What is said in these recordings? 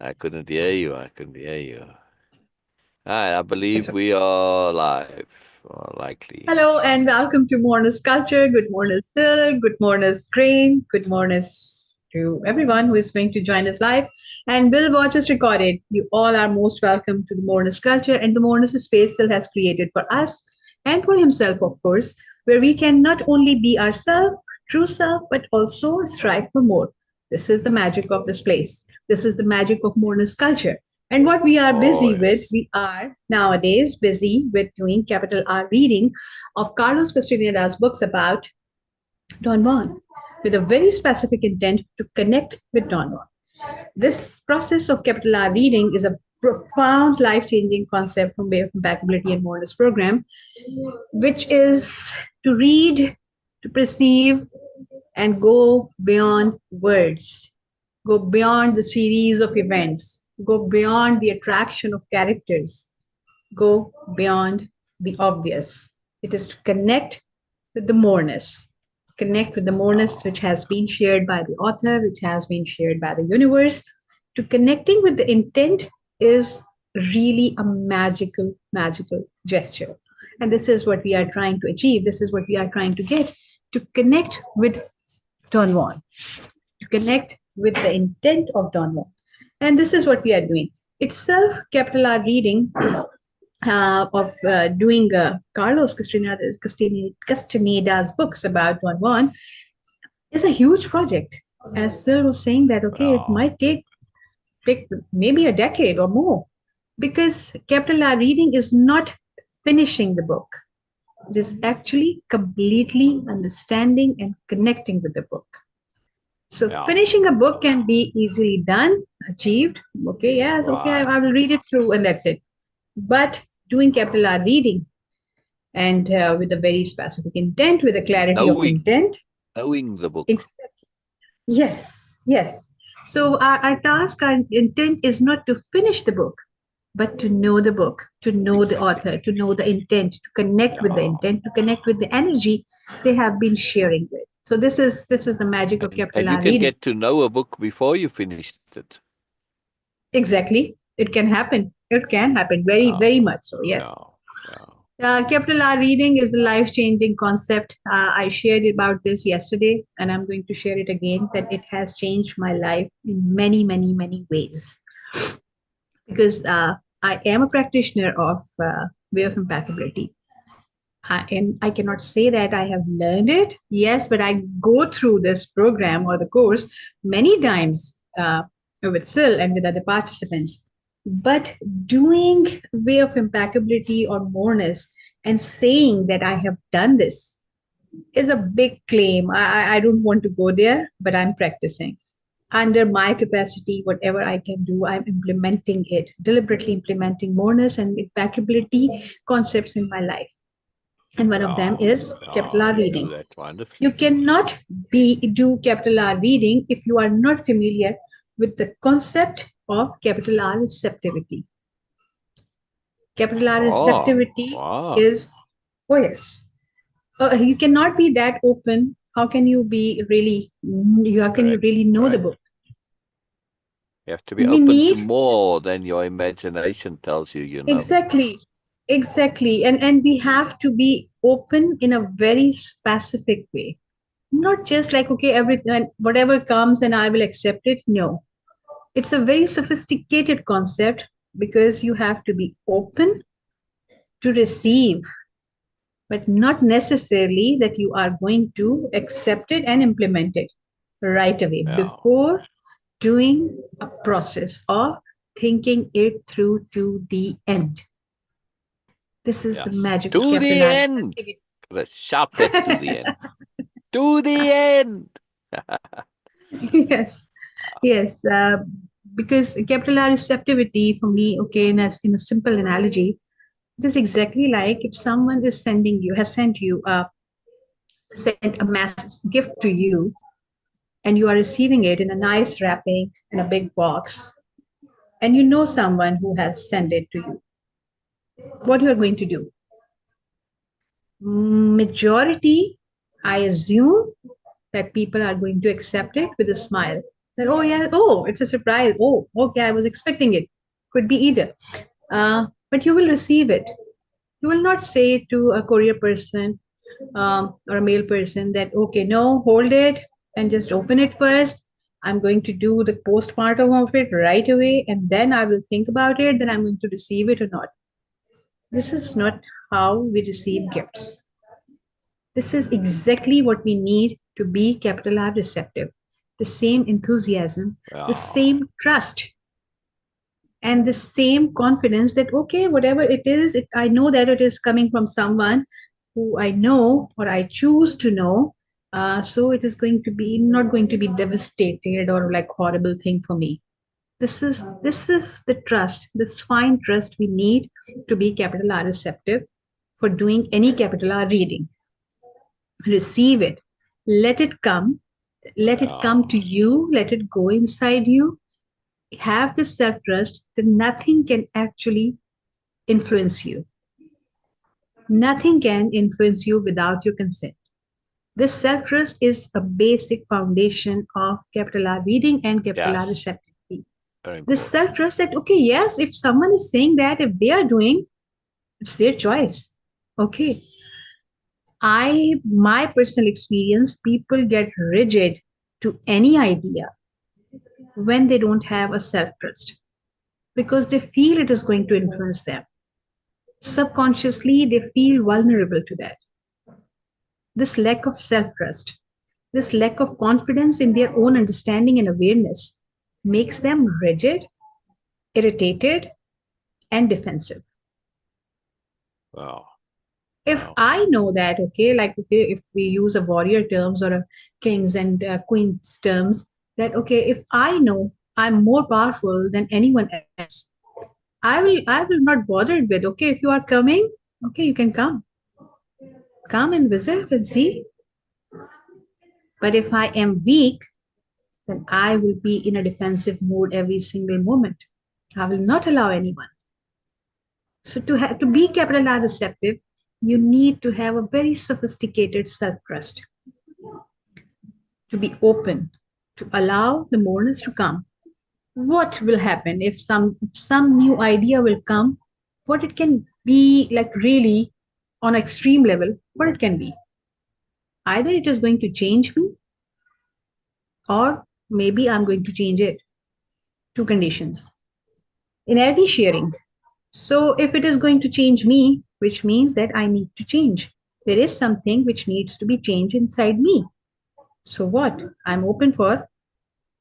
I couldn't hear you. I couldn't hear you. All right, I It's believe okay. we are live, or likely. Hello and welcome to Morning's Culture. Good morning, Sil. Good morning, Grain. Good morning to everyone who is going to join us live. And will watch us recorded. You all are most welcome to the Morning's Culture and the Morning's space Sil has created for us and for himself, of course, where we can not only be ourselves, true self, but also strive for more. This is the magic of this place. This is the magic of Morning's Culture. And what we are Oh, busy with, yes. we are nowadays busy with doing capital R reading of Carlos Castaneda's books about Don Juan with a very specific intent to connect with Don Juan. This process of capital R reading is a profound life changing concept from Way of Impeccability and Morelis program, which is to read, to perceive, and go beyond words, go beyond the series of events, go beyond the attraction of characters, go beyond the obvious. It is to connect with the moreness, connect with the moreness Oh, which has been shared by the author, which has been shared by the universe. To connecting with the intent is really a magical, magical gesture. And this is what we are trying to achieve. This is what we are trying to get to connect with Don Juan, to connect with the intent of Don Juan. And this is what we are doing. Itself, capital R reading of doing Carlos Castaneda's books about Don Juan is a huge project. As Sir was saying that, okay, it oh, might take maybe a decade or more because capital R reading is not finishing the book. It is actually completely understanding and connecting with the book. So yeah. finishing a book can be easily done, achieved. Okay, yes, okay, Right. I will read it through and that's it. But doing capital R reading and with a very specific intent, with a clarity of Knowing, intent. knowing the book. Exactly. Yes, yes. So our task, our intent is not to finish the book, but to know the book, to know the Exactly. author, to know the intent, to connect with the Yeah. intent, to connect with the energy they have been sharing with. So this is the magic of And capital you R can reading. get to know a book before you finished it. Exactly. It can happen. It can happen very, Yeah. very much so. Yeah. Yes. Yeah. Capital R reading is a life changing concept. I shared about this yesterday, and I'm going to share it again that it has changed my life in many, many, many ways. Because I am a practitioner of Way of Impeccability. And I cannot say that I have learned it, yes, but I go through this program or the course many times with Sil and with other participants. But doing Way of Impeccability or moreness and saying that I have done this is a big claim. I don't want to go there, but I'm practicing. Under my capacity, whatever I can do, I'm implementing it, deliberately implementing moreness and impeccability concepts in my life. And one of them Yeah. is capital Yeah. R You do reading. that You wonderfully. cannot do capital R reading if you are not familiar with the concept of capital R receptivity. Capital R Oh, receptivity wow. is, oh yes, you cannot be that open. How can you be really, how can you Correct. really know the Correct. book? You have to be We open to need more than your imagination tells you you know. exactly, exactly. And we have to be open in a very specific way. Not just like, okay, everything, whatever comes and I will accept it. No, it's a very sophisticated concept because you have to be open to receive, but not necessarily that you are going to accept it and implement it right away Yeah. before doing a process of thinking it through to the end. This is the Yes. magic of To capital the R end. receptivity. Let's shout that to the end. To the end. Yes, yes. Because capital R receptivity for me, okay, in a simple analogy, it is exactly like if someone is sending you, has sent you, sent a massive gift to you, and you are receiving it in a nice wrapping in a big box, and you know someone who has sent it to you, what you are going to do? Majority, I assume that people are going to accept it with a smile. That, oh yeah, oh, it's a surprise. Oh, okay, I was expecting it. Could be either. But you will receive it. You will not say to a courier person or a mail person that, okay, no, hold it and just open it first. I'm going to do the postpartum of it right away, and then I will think about it, then I'm going to receive it or not. This is not how we receive gifts. This is exactly what we need to be capital R receptive. The same enthusiasm, the Yeah. same trust, and the same confidence that, okay, whatever it is, I know that it is coming from someone who I know or I choose to know. So it is going to be not going to be devastated or like horrible thing for me. This is the trust, this fine trust we need to be capital R receptive for doing any capital R reading. Receive it, let it come, let it Yeah. come to you, let it go inside you. Have this self trust that nothing can actually influence you. Nothing can influence you without your consent. This self trust is a basic foundation of capital R reading and capital R Yes. receptivity. Very This important. self trust that, okay, yes, if someone is saying that, if they are doing, it's their choice. Okay. My personal experience, people get rigid to any idea when they don't have a self trust because they feel it is going to influence them. Subconsciously, they feel vulnerable to that. This lack of self trust, this lack of confidence in their own understanding and awareness makes them rigid, irritated, and defensive. Wow. If Wow. I know that, okay, like okay, if we use a warrior terms or a kings and queens terms, that okay, if I know I'm more powerful than anyone else, I will not bother with, okay, if you are coming, okay, you can come and visit and see. But if I am weak, then I will be in a defensive mode every single moment. I will not allow anyone. So to be capital R receptive, you need to have a very sophisticated self-trust, to be open, to allow the mourners to come. What will happen if some new idea will come? What it can be like really on extreme level, what it can be. Either it is going to change me or maybe I'm going to change it. Two conditions. Inherently sharing. So if it is going to change me, which means that I need to change. There is something which needs to be changed inside me. So what? I'm open for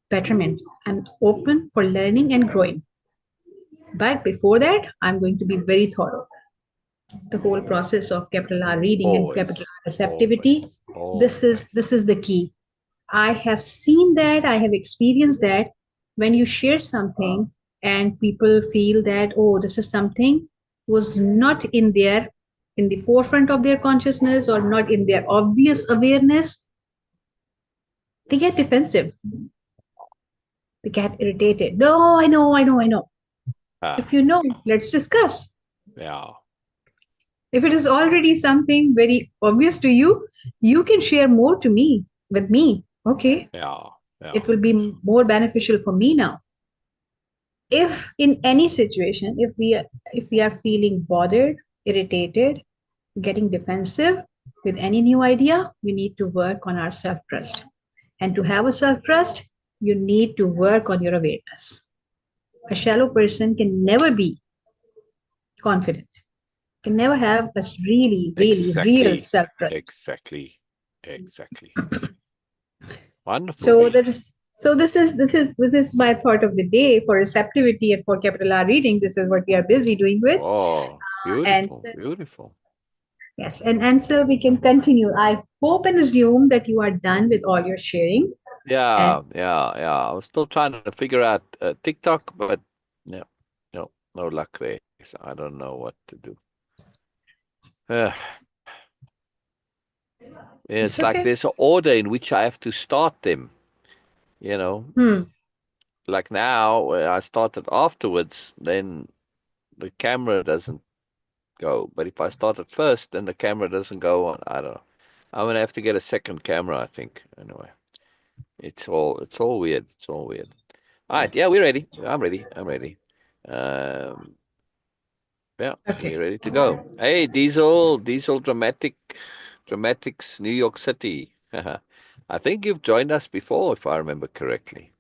betterment. I'm open for learning and growing. But before that, I'm going to be very thorough. The whole process of capital R reading and Always. capital R Always. receptivity, this Always. is this is the key. I have seen that, I have experienced that when you share something and people feel that, oh, this is something was not in the forefront of their consciousness or not in their obvious awareness, they get defensive. They get irritated. No, I know. If Ah. you know, let's discuss. Yeah. If it is already something very obvious to you, you can share more to me with me. Okay, Yeah. Yeah. it will be more beneficial for me now. If in any situation, if we are feeling bothered, irritated, getting defensive with any new idea, we need to work on our self trust. And to have a self trust, you need to work on your awareness. A shallow person can never be confident, can never have a really real Exactly. self trust. Exactly. Exactly. Wonderful. So that is so this is my thought of the day for receptivity and for capital R reading. This is what we are busy doing with. Oh, And beautiful. so, Beautiful. yes, and so we can continue. I hope and assume that you are done with all your sharing. And Yeah. Yeah. Yeah. I was still trying to figure out TikTok, but no, no luck there. So I don't know what to do. Uh, it's it's like okay. there's an order in which I have to start them, you know. Hmm. Like now, when I started afterwards, then the camera doesn't go. But if I start it first, then the camera doesn't go on. I don't know. I'm gonna have to get a second camera, I think. Anyway. It's all weird. It's all weird. All right, yeah, we're ready. I'm ready. I'm ready. Um, yeah, Okay. we're ready to go. Hey, Diesel Dramatics, New York City. I think you've joined us before, if I remember correctly.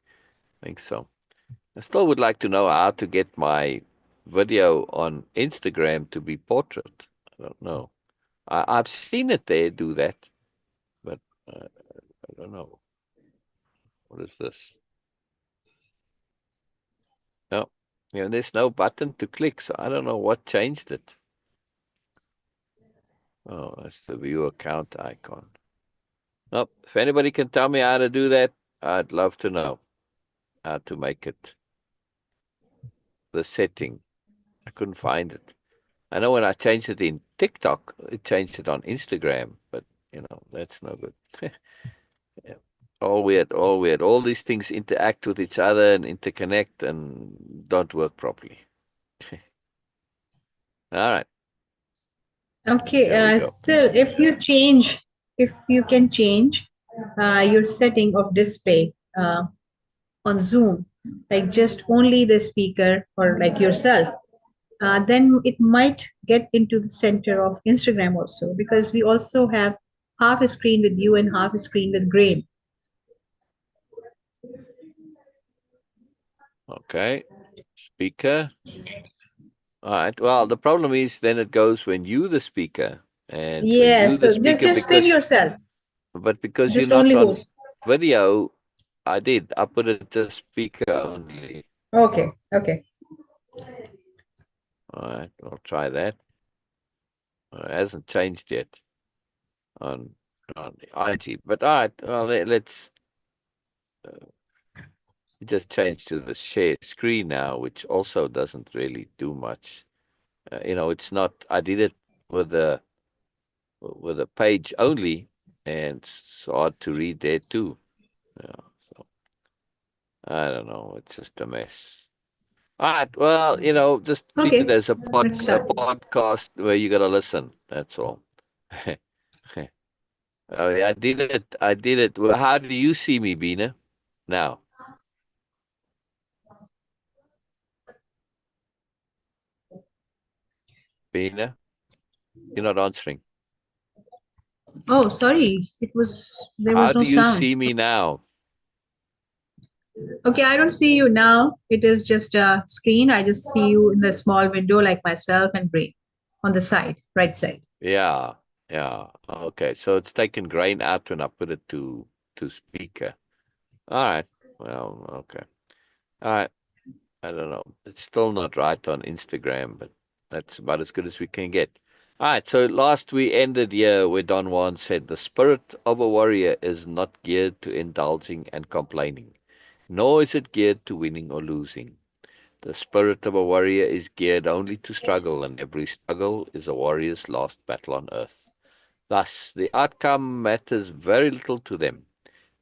I think so. I still would like to know how to get my video on Instagram to be portrait. I don't know. I've seen it there do that, but I don't know. What is this? No, there's no button to click, so I don't know what changed it. Oh, that's the view account icon. Nope. If anybody can tell me how to do that, I'd love to know how to make it the setting. I couldn't find it. I know when I changed it in TikTok, it changed it on Instagram, but that's no good. Yeah. All weird, all weird. All these things interact with each other and interconnect and don't work properly. All right, Okay. there we go. So if you can change your setting of display on Zoom, like just only the speaker or like yourself, then it might get into the center of Instagram also, because we also have half a screen with you and half a screen with Graham. Okay, speaker. All right. Well, the problem is then it goes when you the speaker, and when Yeah, you the so speaker just screen yourself, because you're just not only on host. video, I did. I put it to speaker only. Okay, okay. All right, I'll try that. It hasn't changed yet on the IG, but all right. Well, let's just change to the share screen now, which also doesn't really do much. It's not. I did it with a page only, and it's hard to read there too. Yeah, so I don't know. It's just a mess. All right. Well, just treat it Okay, as a let's a start. podcast where you gotta listen. That's all. Oh, yeah, I did it. I did it. Well, how do you see me, Bina? Now, Bina, you're not answering. Oh, sorry, there How was no do you sound. see me now? Okay, I don't see you now. It is just a screen. I just see you in the small window like myself and Graham on the side, right side. Yeah, yeah. Okay, so it's taken grain out when I put it to speaker. All right. Well, okay. All right. I don't know. It's still not right on Instagram, but that's about as good as we can get. All right. So last we ended here where Don Juan said the spirit of a warrior is not geared to indulging and complaining, nor is it geared to winning or losing. The spirit of a warrior is geared only to struggle, and every struggle is a warrior's last battle on earth. Thus, the outcome matters very little to them.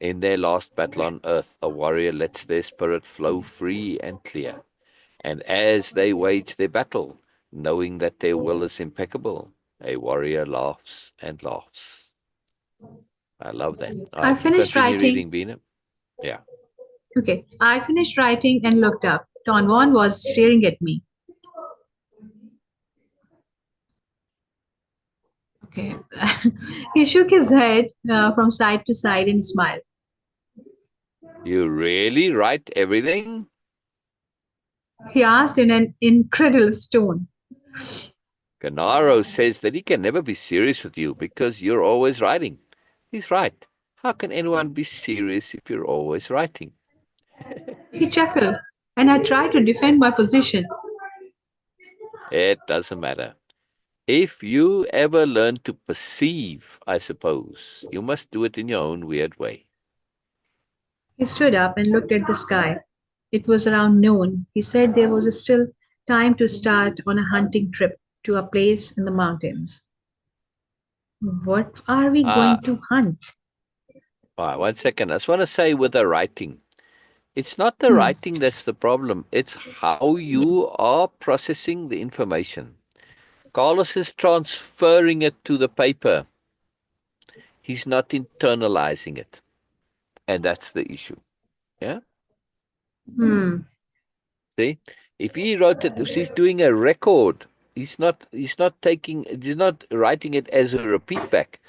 In their last battle on earth, a warrior lets their spirit flow free and clear. And as they wage their battle, knowing that their will is impeccable, a warrior laughs and laughs. I love that. All I right, you finished continue writing. reading, Bina. Yeah. Okay, I finished writing and looked up. Don Juan was staring at me. Okay. He shook his head from side to side and smiled. You really write everything? He asked in an incredulous tone. Gennaro says that he can never be serious with you because you're always writing. He's right. How can anyone be serious if you're always writing? He chuckled, and I tried to defend my position. It doesn't matter. If you ever learn to perceive, I suppose, you must do it in your own weird way. He stood up and looked at the sky. It was around noon. He said there was still time to start on a hunting trip to a place in the mountains. What are we Ah, going to hunt? all right, 1 second. I just want to say with the writing, it's not the Hmm. writing that's the problem. It's how you are processing the information. Carlos is transferring it to the paper. He's not internalizing it. And that's the issue. Yeah. Hmm. See, if he wrote it, if he's doing a record, he's not writing it as a repeat back.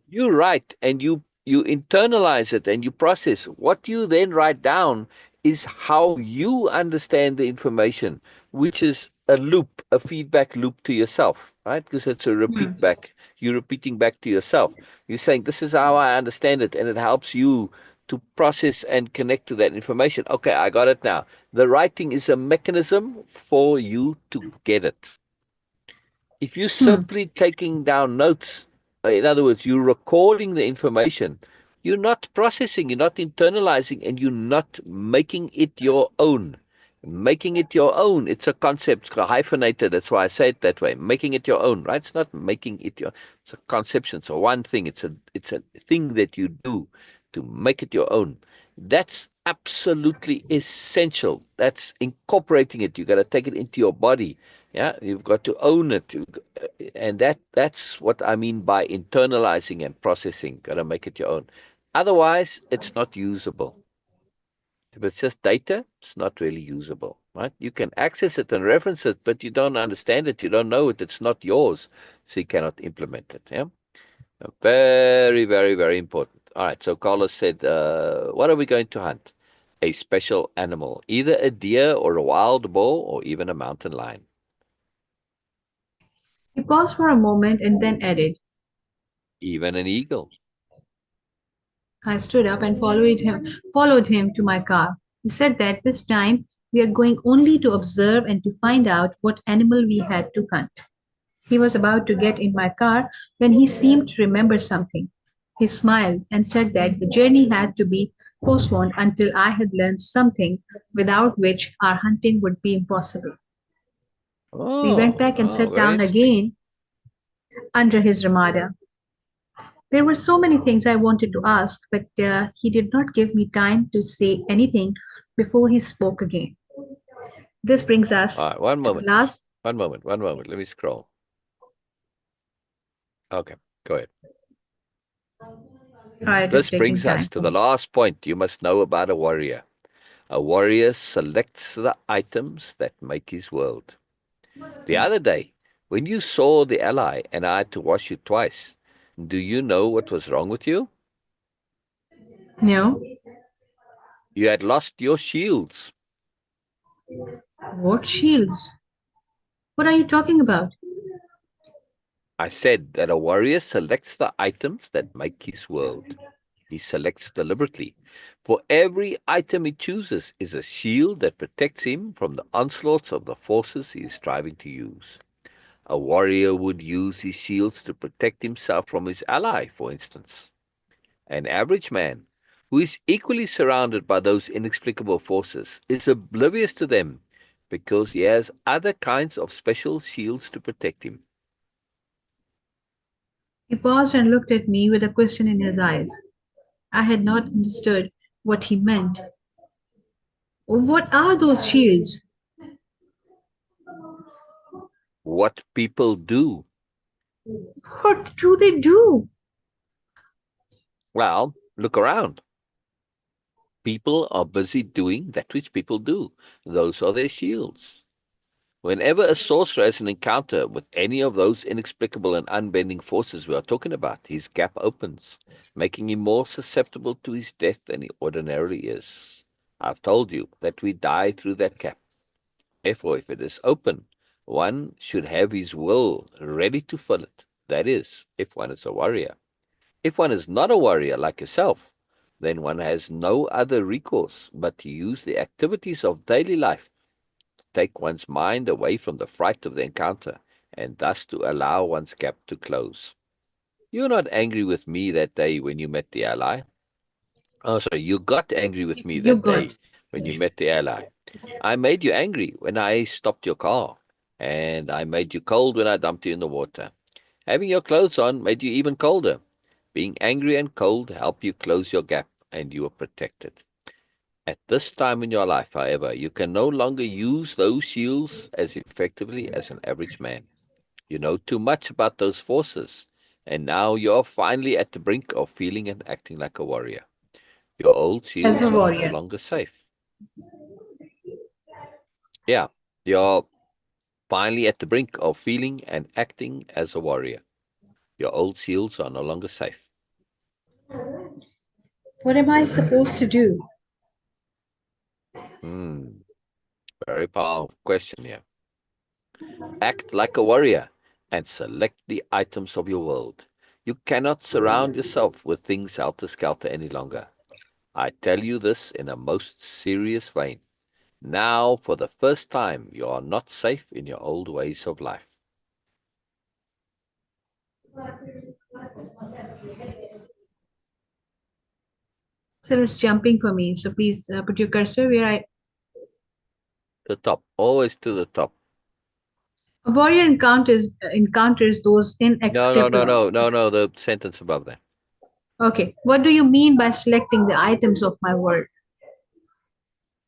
You write and you internalize it and you process. What you then write down is how you understand the information, which is a loop, a feedback loop to yourself, right? Because it's a Hmm. repeat back. You're repeating back to yourself. You're saying, this is how I understand it, and it helps you to process and connect to that information. Okay, I got it now. The writing is a mechanism for you to get it. If you're Hmm. simply taking down notes, in other words, you're recording the information, you're not processing, you're not internalizing, and you're not making it your own. Making it your own, it's a concept, it's hyphenated, that's why I say it that way. Making it your own, right? It's not making it your, it's a conception. So one thing, it's a thing that you do to make it your own. That's absolutely essential. That's incorporating it. You got to take it into your body. Yeah, you've got to own it. And that's what I mean by internalizing and processing. Got to make it your own. Otherwise, it's not usable. If it's just data, it's not really usable, right? You can access it and reference it, but you don't understand it. You don't know it. It's not yours, so you cannot implement it. Yeah. Very, very, very important. All right. So Carlos said, what are we going to hunt? A special animal, either a deer or a wild boar or even a mountain lion. He paused for a moment and then added, Even an eagle. I stood up and followed him to my car. He said that this time we are going only to observe and to find out what animal we had to hunt. He was about to get in my car when he seemed to remember something. He smiled and said that the journey had to be postponed until I had learned something without which our hunting would be impossible. We went back and sat Very down interesting. again under his ramada. There were so many things I wanted to ask, but he did not give me time to say anything before he spoke again. This brings us All right, one to the moment. last. One moment. Let me scroll. Okay, go ahead. It is This taking brings us time to for the me. last point you must know about a warrior. A warrior selects the items that make his world. The other day, when you saw the ally and I had to wash you twice, do you know what was wrong with you? No? You had lost your shields. What shields? What are you talking about? I said that a warrior selects the items that make his world. He selects deliberately. For every item he chooses is a shield that protects him from the onslaughts of the forces he is striving to use. A warrior would use his shields to protect himself from his ally, for instance. An average man, who is equally surrounded by those inexplicable forces, is oblivious to them because he has other kinds of special shields to protect him. He paused and looked at me with a question in his eyes. I had not understood what he meant. What are those shields? What people do? What do they do? Well, look around. People are busy doing that which people do. Those are their shields. Whenever a sorcerer has an encounter with any of those inexplicable and unbending forces we are talking about, his gap opens, making him more susceptible to his death than he ordinarily is. I've told you that we die through that gap. Therefore, if it is open, one should have his will ready to fill it. That is, if one is a warrior. If one is not a warrior like yourself, then one has no other recourse but to use the activities of daily life to take one's mind away from the fright of the encounter, and thus to allow one's gap to close. You're not angry with me that day when you met the ally. Oh, sorry, you got angry with me You that got. day when you Yes. met the ally. I made you angry when I stopped your car, and I made you cold when I dumped you in the water. Having your clothes on made you even colder. Being angry and cold help you close your gap, and you are protected. At this time in your life, however, you can no longer use those shields as effectively as an average man. You know too much about those forces, and now you're finally at the brink of feeling and acting like a warrior. Your old as a shields are no warrior. longer safe. Yeah, you're finally at the brink of feeling and acting as a warrior. Your old shields are no longer safe. What am I supposed to do? Hmm, very powerful question here. Act like a warrior and select the items of your world. You cannot surround yourself with things helter-skelter any longer. I tell you this in a most serious vein. Now, for the first time, you are not safe in your old ways of life. So it's jumping for me. So please put your cursor where I. The top, always to the top. A warrior encounters those No, no, no, inextricable. no, no, no, the sentence above that. Okay, what do you mean by selecting the items of my world?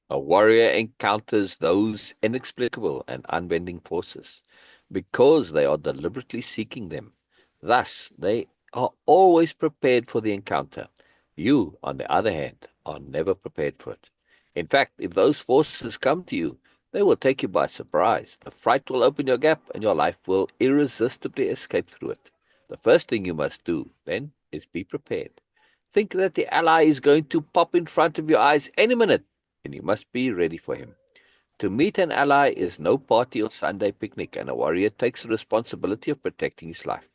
A warrior encounters those inexplicable and unbending forces because they are deliberately seeking them. Thus, they are always prepared for the encounter. You, on the other hand, are never prepared for it. In fact, if those forces come to you, they will take you by surprise. The fright will open your gap, and your life will irresistibly escape through it. The first thing you must do, then, is be prepared. Think that the ally is going to pop in front of your eyes any minute, and you must be ready for him. To meet an ally is no party or Sunday picnic, and a warrior takes the responsibility of protecting his life.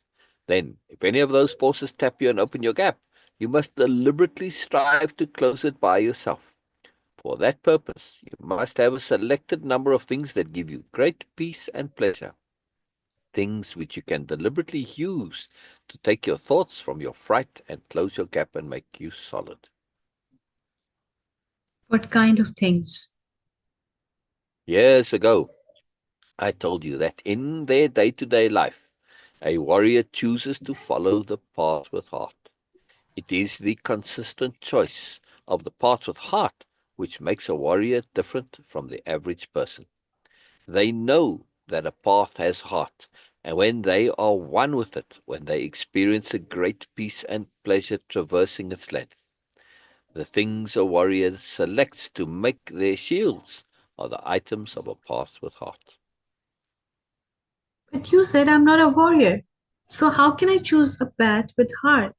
Then, if any of those forces tap you and open your gap, you must deliberately strive to close it by yourself. For that purpose, you must have a selected number of things that give you great peace and pleasure, things which you can deliberately use to take your thoughts from your fright and close your gap and make you solid. What kind of things? Years ago, I told you that in their day-to-day life, a warrior chooses to follow the path with heart. It is the consistent choice of the path with heart which makes a warrior different from the average person. They know that a path has heart, and when they are one with it, when they experience a great peace and pleasure traversing its length, the things a warrior selects to make their shields are the items of a path with heart. But you said I'm not a warrior. So how can I choose a path with heart?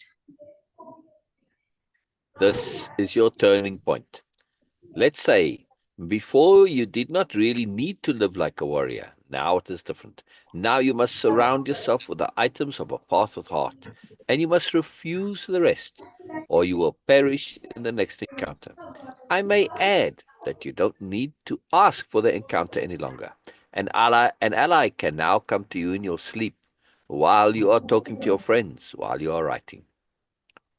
This is your turning point. Let's say before you did not really need to live like a warrior. Now it is different. Now you must surround yourself with the items of a path with heart, and you must refuse the rest, or you will perish in the next encounter. I may add that you don't need to ask for the encounter any longer. An ally can now come to you in your sleep, while you are talking to your friends, while you are writing.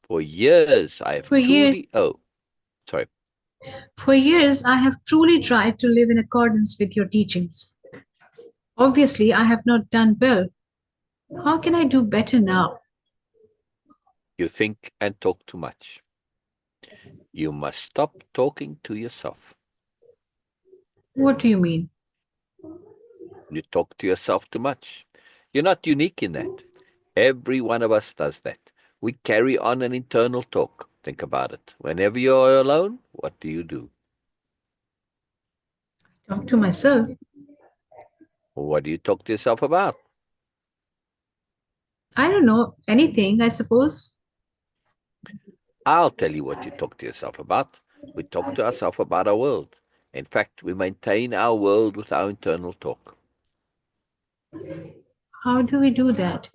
For years I have For years, truly, oh, sorry. for years, I have truly tried to live in accordance with your teachings. Obviously, I have not done well. How can I do better now? You think and talk too much. You must stop talking to yourself. What do you mean? You talk to yourself too much. You're not unique in that. Every one of us does that. We carry on an internal talk. Think about it. Whenever you're alone, what do you do? Talk to myself. What do you talk to yourself about? I don't know anything, I suppose. I'll tell you what you talk to yourself about. We talk to ourselves about our world. In fact, we maintain our world with our internal talk. How do we do that?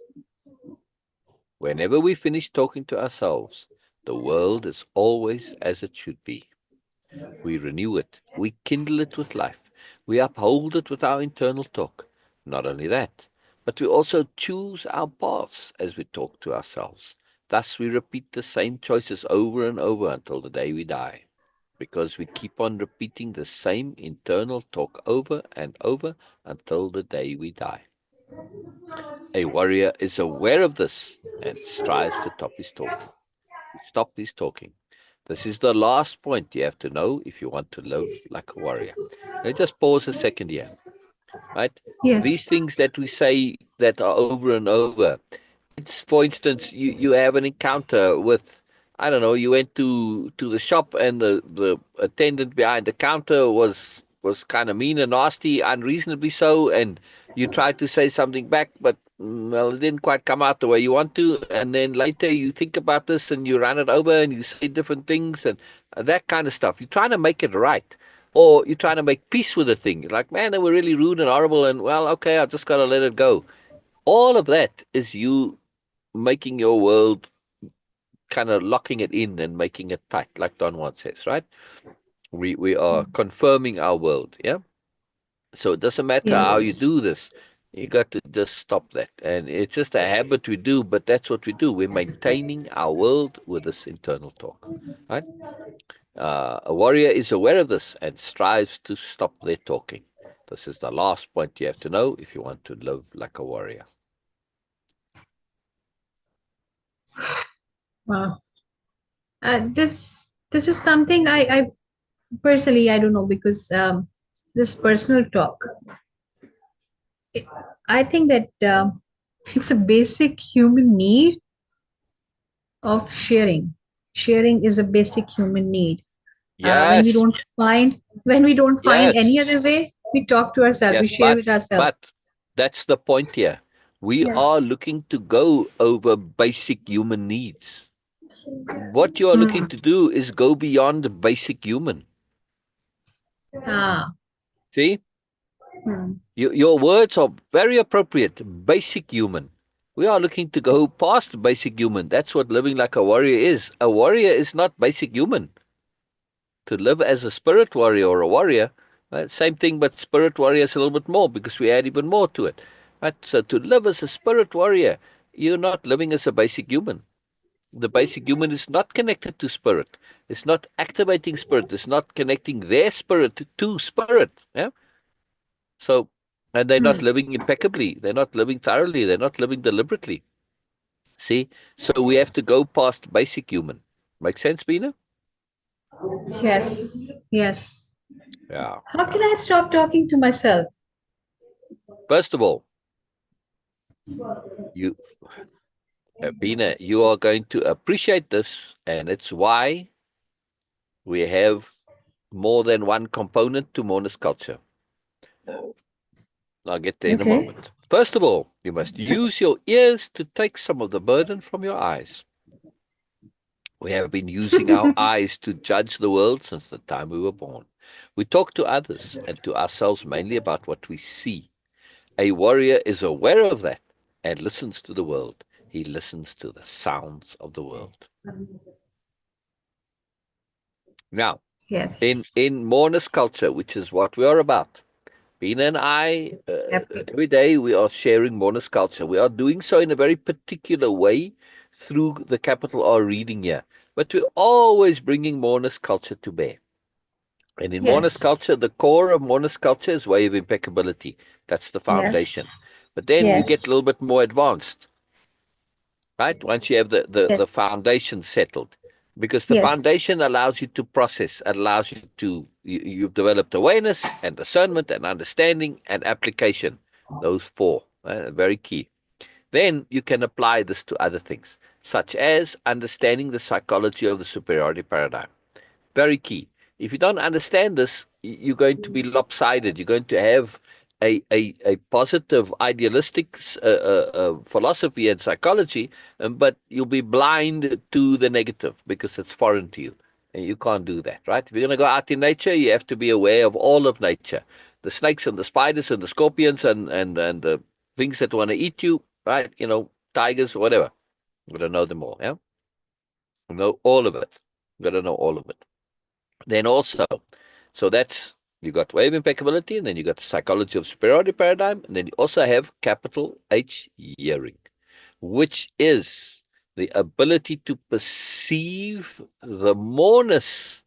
Whenever we finish talking to ourselves, the world is always as it should be. We renew it, we kindle it with life, we uphold it with our internal talk. Not only that, but we also choose our paths as we talk to ourselves. Thus we repeat the same choices over and over until the day we die, because we keep on repeating the same internal talk over and over until the day we die. A warrior is aware of this and strives to stop his talking. This is the last point you have to know if you want to live like a warrior. Let's just pause a second here, right? These Yes. things that we say that are over and over. It's, for instance, you have an encounter with I don't know, you went to the shop and the attendant behind the counter was kind of mean and nasty, unreasonably so, and you tried to say something back, but well, it didn't quite come out the way you want to, and then later you think about this and you run it over and you say different things and that kind of stuff. You're trying to make it right. Or you're trying to make peace with the thing. Like, man, they were really rude and horrible, and well, okay, I just got to let it go. All of that is you making your world, kind of locking it in and making it tight, like Don Juan says, right? We are confirming our world, yeah. So it doesn't matter how you Yes. do this. You got to just stop that, and it's just a habit we do. But that's what we do. We're maintaining our world with this internal talk, right? A warrior is aware of this and strives to stop their talking. This is the last point you have to know if you want to live like a warrior. Wow. This is something I personally I don't know because this personal talk. It, I think that it's a basic human need of sharing. Sharing is a basic human need. When we Yes, don't find any yes. other way, we talk to ourselves. We Yes, share with ourselves. but that's the point here. We Yes. are looking to go over basic human needs. What you are looking Hmm. to do is go beyond the basic human. Ah. See, Hmm. your words are very appropriate. Basic human. We are looking to go past basic human. That's what living like a warrior is. A warrior is not basic human. To live as a spirit warrior or a warrior, same thing, but spirit warrior is a little bit more because we add even more to it. Right? So to live as a spirit warrior, you're not living as a basic human. The basic human is not connected to spirit. It's not activating spirit. It's not connecting their spirit to spirit. Yeah. So, and they're not Hmm. living impeccably. They're not living thoroughly. They're not living deliberately. See. So we have to go past basic human. Make sense, Bina? Yes. Yes. Yeah. How can Yeah. I stop talking to myself? First of all, you Bina, you are going to appreciate this, and it's why we have more than one component to Mona's culture. I'll get there in a Okay. moment. First of all, you must use your ears to take some of the burden from your eyes. We have been using our eyes to judge the world since the time we were born. We talk to others and to ourselves mainly about what we see. A warrior is aware of that and listens to the world. He listens to the sounds of the world. Now, in Yes. Mourner's culture, which is what we are about. Bina and I, Yep. every day we are sharing Mourner's culture. We are doing so in a very particular way through the capital R reading here. But we're always bringing Mourner's culture to bear. And in Mourner's Yes. culture, the core of Mourner's culture is way of impeccability. That's the Yes. foundation. But then we get a Yes. little bit more advanced, right? Once you have the Yes. foundation settled, because the Yes. foundation allows you to process, allows you to, you've developed awareness and discernment and understanding and application. Those four, very key. Then you can apply this to other things, such as understanding the psychology of the superiority paradigm. Very key. If you don't understand this, you're going to be lopsided. You're going to have a positive idealistic philosophy and psychology, but you'll be blind to the negative because it's foreign to you. And you can't do that, right? If you're going to go out in nature, you have to be aware of all of nature, the snakes and the spiders and the scorpions and the things that want to eat you, right? Tigers, whatever. You got to know them all, yeah? Know all of it. You got to know all of it. Then also, so that's you got wave impeccability, and then you got the psychology of superiority paradigm, and then you also have capital H hearing, which is the ability to perceive the moreness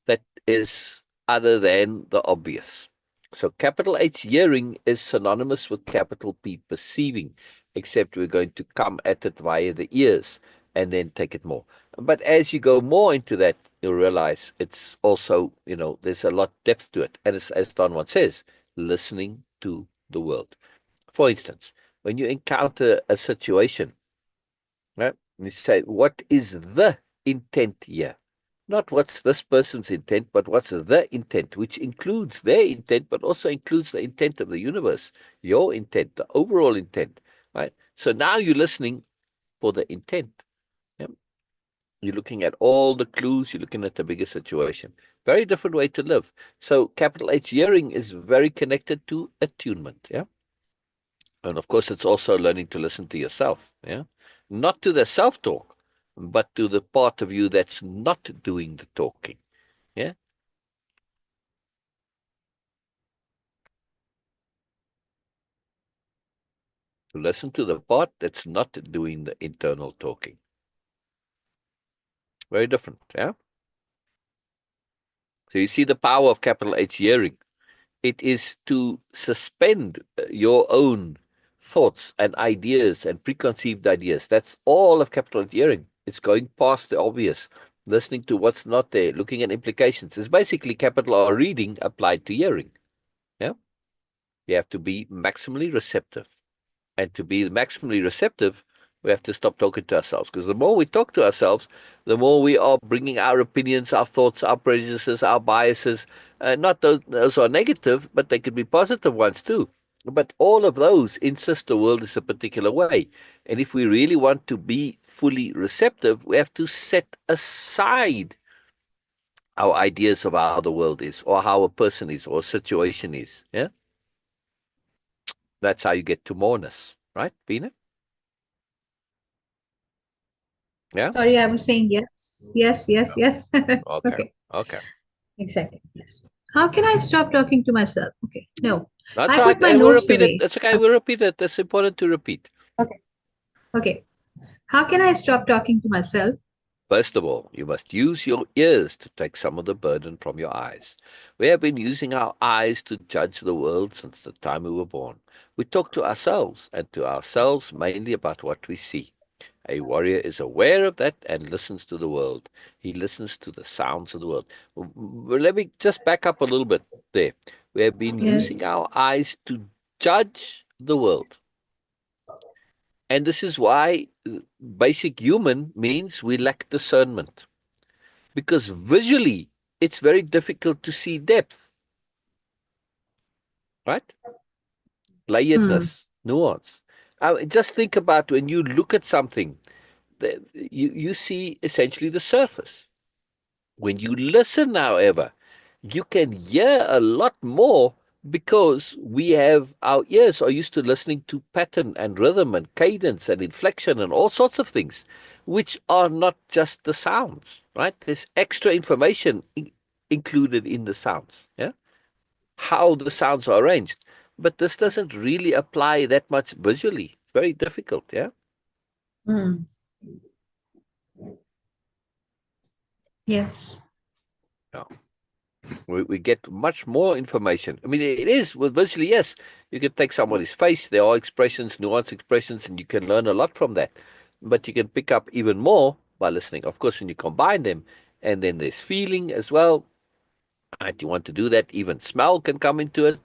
that is other than the obvious. So capital H hearing is synonymous with capital P perceiving, except we're going to come at it via the ears and then take it more. But as you go more into that, you'll realize it's also, there's a lot depth to it. And it's, as Don once says, listening to the world. For instance, when you encounter a situation, right, you say, what is the intent here? Not what's this person's intent, but what's the intent, which includes their intent, but also includes the intent of the universe, your intent, the overall intent, right? So now you're listening for the intent. Yeah? You're looking at all the clues, you're looking at the bigger situation. Very different way to live. So capital H hearing is very connected to attunement. Yeah. And of course, it's also learning to listen to yourself. Yeah. Not to the self talk, but to the part of you that's not doing the talking. Yeah. To listen to the part that's not doing the internal talking. Very different. Yeah. So you see the power of capital H hearing. It is to suspend your own thoughts and ideas and preconceived ideas. That's all of capital hearing. It's going past the obvious, listening to what's not there, looking at implications. It's basically capital R reading applied to hearing. Yeah, you have to be maximally receptive. And to be maximally receptive, we have to stop talking to ourselves. Because the more we talk to ourselves, the more we are bringing our opinions, our thoughts, our prejudices, our biases. Not those are negative, but they could be positive ones too. But all of those insist the world is a particular way. And if we really want to be fully receptive, we have to set aside our ideas of how the world is, or how a person is, or a situation is. Yeah, that's how you get to moreness, right, Bina? Yeah. Sorry, I was saying yes, yes, yes, yes. Okay. Okay, Okay. exactly. Yes. How can I stop talking to myself? Okay, no. That's I all put right. my And we'll notes repeat it. away. That's okay. Okay, We'll repeat it. That's important to repeat. okay, okay. How can I stop talking to myself? First of all, you must use your ears to take some of the burden from your eyes. We have been using our eyes to judge the world since the time we were born. We talk to ourselves, and to ourselves mainly about what we see. A warrior is aware of that and listens to the world. He listens to the sounds of the world. Let me just back up a little bit there. We have been using Yes. our eyes to judge the world. And this is why basic human means we lack discernment. Because visually, it's very difficult to see depth, right? Hmm. Layeredness, nuance. Just think about when you look at something, you see essentially the surface. When you listen, however, you can hear a lot more because we have our ears are used to listening to pattern and rhythm and cadence and inflection and all sorts of things, which are not just the sounds, right? There's extra information included in the sounds, yeah, how the sounds are arranged. But this doesn't really apply that much visually. Very difficult, yeah. Hmm. Yes. Yeah. We get much more information. I mean, it is with visually, yes. You can take somebody's face, there are expressions, nuanced expressions, and you can learn a lot from that. But you can pick up even more by listening. Of course, when you combine them, and then there's feeling as well. And you want to do that, even smell can come into it.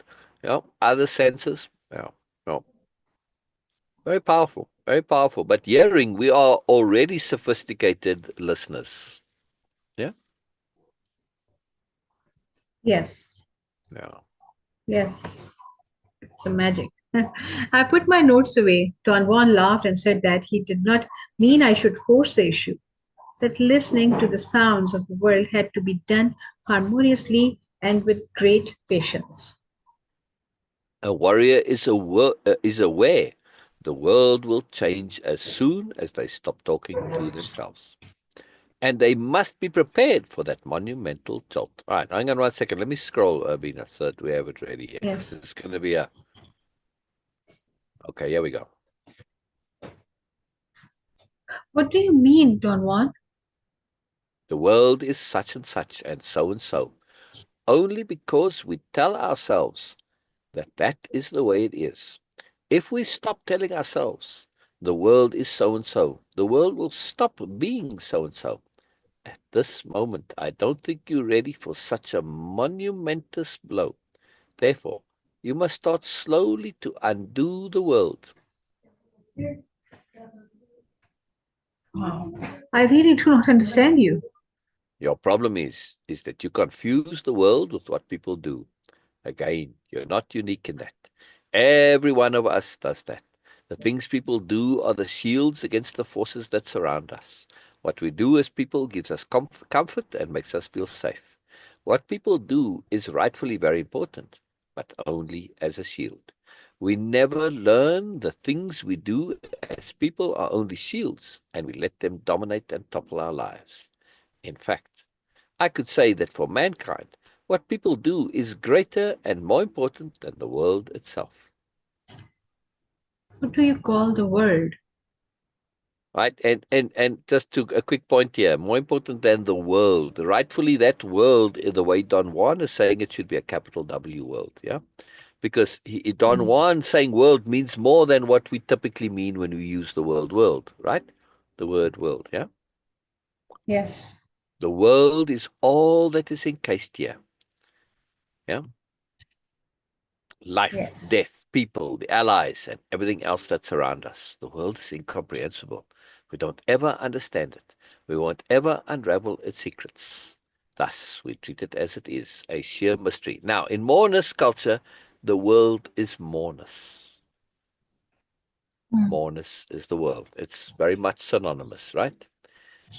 Other senses. Yeah, very powerful, very powerful. But hearing, we are already sophisticated listeners. Yeah, Yes. yeah. Yes. It's a magic. I put my notes away. Don Juan laughed and said that he did not mean I should force the issue, that listening to the sounds of the world had to be done harmoniously and with great patience. A warrior is aware the world will change as soon as they stop talking to themselves. And they must be prepared for that monumental jolt. All right, hang on 1 second. Let me scroll, Bina, so that we have it ready here. Because Yes. it's going to be a. Okay, here we go. What do you mean, Don Juan? The world is such and so and so. Only because we tell ourselves that that is the way it is. If we stop telling ourselves the world is so and so, the world will stop being so and so. At this moment, I don't think you're ready for such a monumentous blow. Therefore, you must start slowly to undo the world. Wow. I really do not understand you. Your problem is that you confuse the world with what people do. Again, you're not unique in that. Every one of us does that. The things people do are the shields against the forces that surround us. What we do as people gives us comfort and makes us feel safe. What people do is rightfully very important, but only as a shield. We never learn the things we do as people are only shields, and we let them dominate and topple our lives. In fact, I could say that for mankind, what people do is greater and more important than the world itself. What do you call the world? Right? And just to a quick point here, more important than the world. Rightfully, that world, the way Don Juan is saying it, should be a capital W world. Yeah. Because Don Mm. Juan saying world means more than what we typically mean when we use the word world, right? The word world. Yeah. Yes. The world is all that is encased here. Yeah. Life, Yes. death, people, the allies, and everything else that's around us. The world is incomprehensible. We don't ever understand it. We won't ever unravel its secrets. Thus, we treat it as it is, a sheer mystery. Now, in Mourners culture, the world is Mourners. Mm. Mourners is the world. It's very much synonymous, right?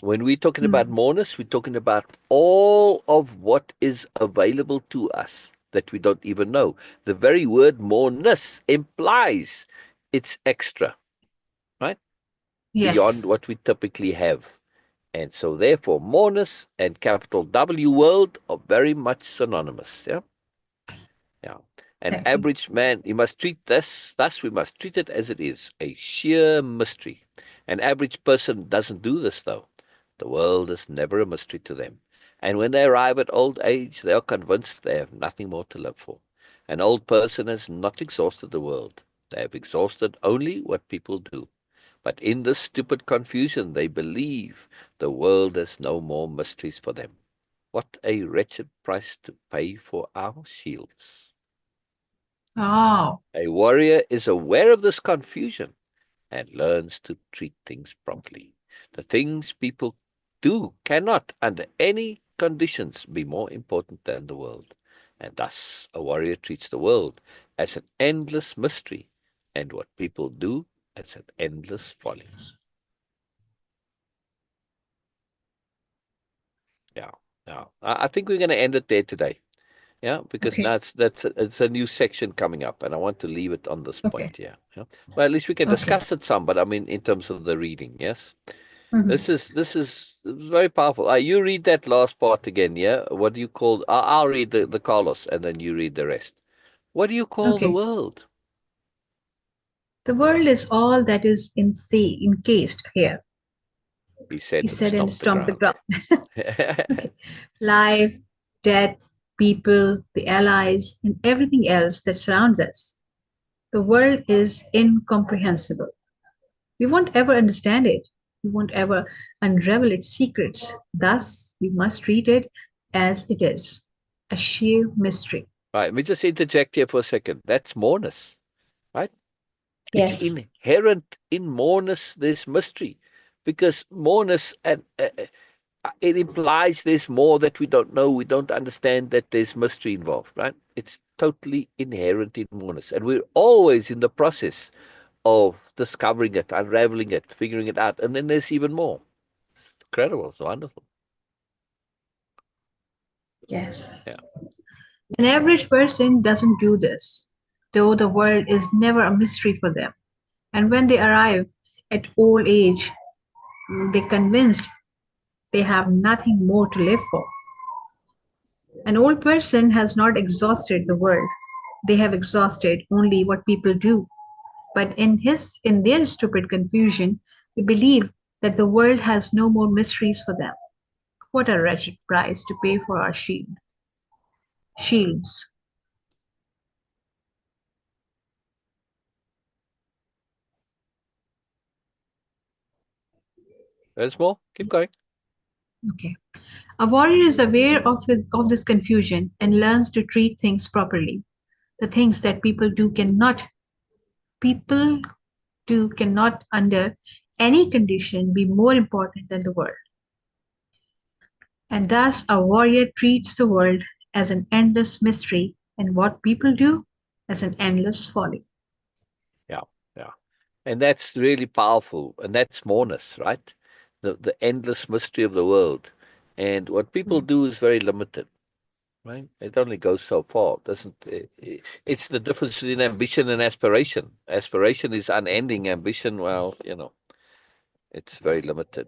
When we're talking about Mm. mourners, we're talking about all of what is available to us that we don't even know. The very word mourners implies it's extra, right? Beyond Yes. what we typically have. And so, therefore, mourners and capital W world are very much synonymous. Yeah. Yeah. An Exactly. average man, you must treat this, thus we must treat it as it is, a sheer mystery. An average person doesn't do this, though. The world is never a mystery to them. And when they arrive at old age, they are convinced they have nothing more to live for. An old person has not exhausted the world. They have exhausted only what people do. But in this stupid confusion, they believe the world has no more mysteries for them. What a wretched price to pay for our shields. Oh, A warrior is aware of this confusion and learns to treat things properly. The things people do cannot, under any conditions, be more important than the world. And thus, a warrior treats the world as an endless mystery, and what people do as an endless folly. Yeah, yeah. I think we're going to end it there today. Yeah, because now okay. it's a new section coming up, and I want to leave it on this Okay. point here. Yeah. Well, at least we can Okay. discuss it some, but I mean, in terms of the reading, yes, Hmm. this is very powerful. You read that last part again, yeah. What do you call? I'll read the Carlos, and then you read the rest. What do you call the Okay. world? The world is all that is encased here, He he said, and said and stomped the stomped the ground. ground. Okay. Life, death, people, the allies, and everything else that surrounds us. The world is incomprehensible. We won't ever understand it. We won't ever unravel its secrets. Thus, we must treat it as it is, a sheer mystery. Right. Let me just interject here for a second. That's mourners, right? It's Yes. inherent in mourners. This mystery, because mourners and it implies there's more that we don't know, we don't understand, that there's mystery involved, right? It's totally inherent in mourners. And we're always in the process of discovering it, unraveling it, figuring it out. And then there's even more. Incredible. It's wonderful. Yes. Yeah. An average person doesn't do this, though the world is never a mystery for them. And when they arrive at old age, they're convinced they have nothing more to live for. An old person has not exhausted the world. They have exhausted only what people do. But in their stupid confusion, they believe that the world has no more mysteries for them. What a wretched price to pay for our shields. There's more. Keep going. Okay. A warrior is aware of this confusion and learns to treat things properly. The things that people do cannot under any condition be more important than the world. And thus, a warrior treats the world as an endless mystery, and what people do as an endless folly. Yeah, yeah. And that's really powerful. And that's moreness, right? The endless mystery of the world. And what people Mm. do is very limited, right? It only goes so far. Doesn't it's the difference between ambition and aspiration. Aspiration is unending. Ambition, well, it's very limited.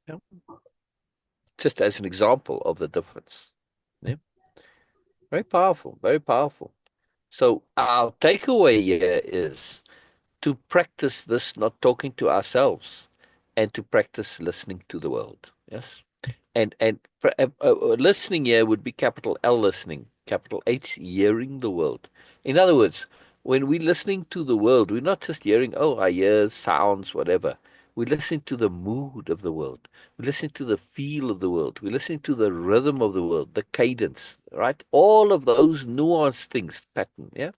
Yeah. Just as an example of the difference. Yeah. Very powerful, very powerful. So our takeaway here is to practice this, not talking to ourselves, and to practice listening to the world. Yes. And listening here would be capital L listening, capital H hearing the world. In other words, when we're listening to the world, we're not just hearing, oh, I hear sounds, whatever. We're listening to the mood of the world. We're listening to the feel of the world. We're listening to the rhythm of the world, the cadence, right? All of those nuanced things, pattern, yeah.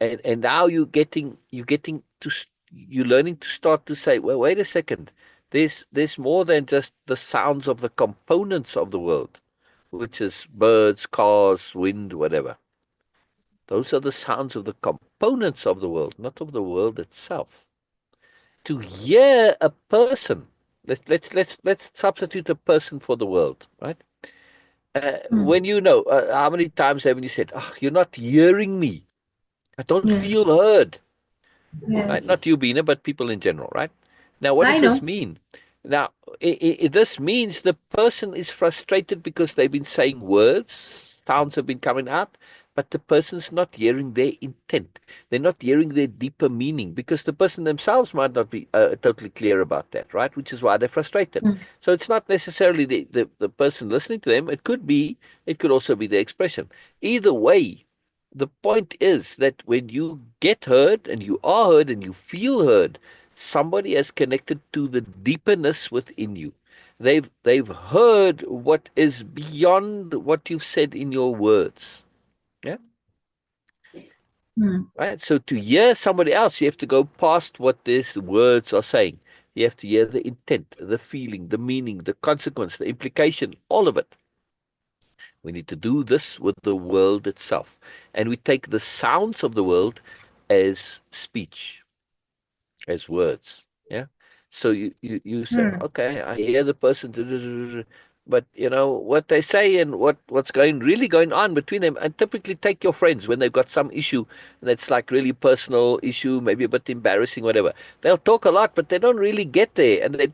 And now you're getting to you're learning to start to say, well, wait a second, there's more than just the sounds of the components of the world, which is birds, cars, wind, whatever. Those are the sounds of the components of the world, not of the world itself. To hear a person, let's substitute a person for the world, right? Mm. When how many times haven't you said, oh, you're not hearing me, I don't Yes. feel heard. Right? Not you, Yes. Bina, but people in general, right? Now, what I does this know. mean? Now, this means the person is frustrated because they've been saying words, sounds have been coming out, but the person's not hearing their intent. They're not hearing their deeper meaning because the person themselves might not be totally clear about that, right? Which is why they're frustrated. Mm. So it's not necessarily the person listening to them. It could also be the expression. Either way, the point is that when you get heard and you are heard and you feel heard, somebody has connected to the deeperness within you. They've heard what is beyond what you've said in your words. Yeah. Mm. Right. So to hear somebody else, you have to go past what these words are saying. You have to hear the intent, the feeling, the meaning, the consequence, the implication, all of it. We need to do this with the world itself. And we take the sounds of the world as speech, as words. Yeah. So you say, Mm. okay, I hear the person, but what they say and what's really going on between them. And typically take your friends when they've got some issue that's like really personal issue, maybe a bit embarrassing, whatever. They'll talk a lot, but they don't really get there, and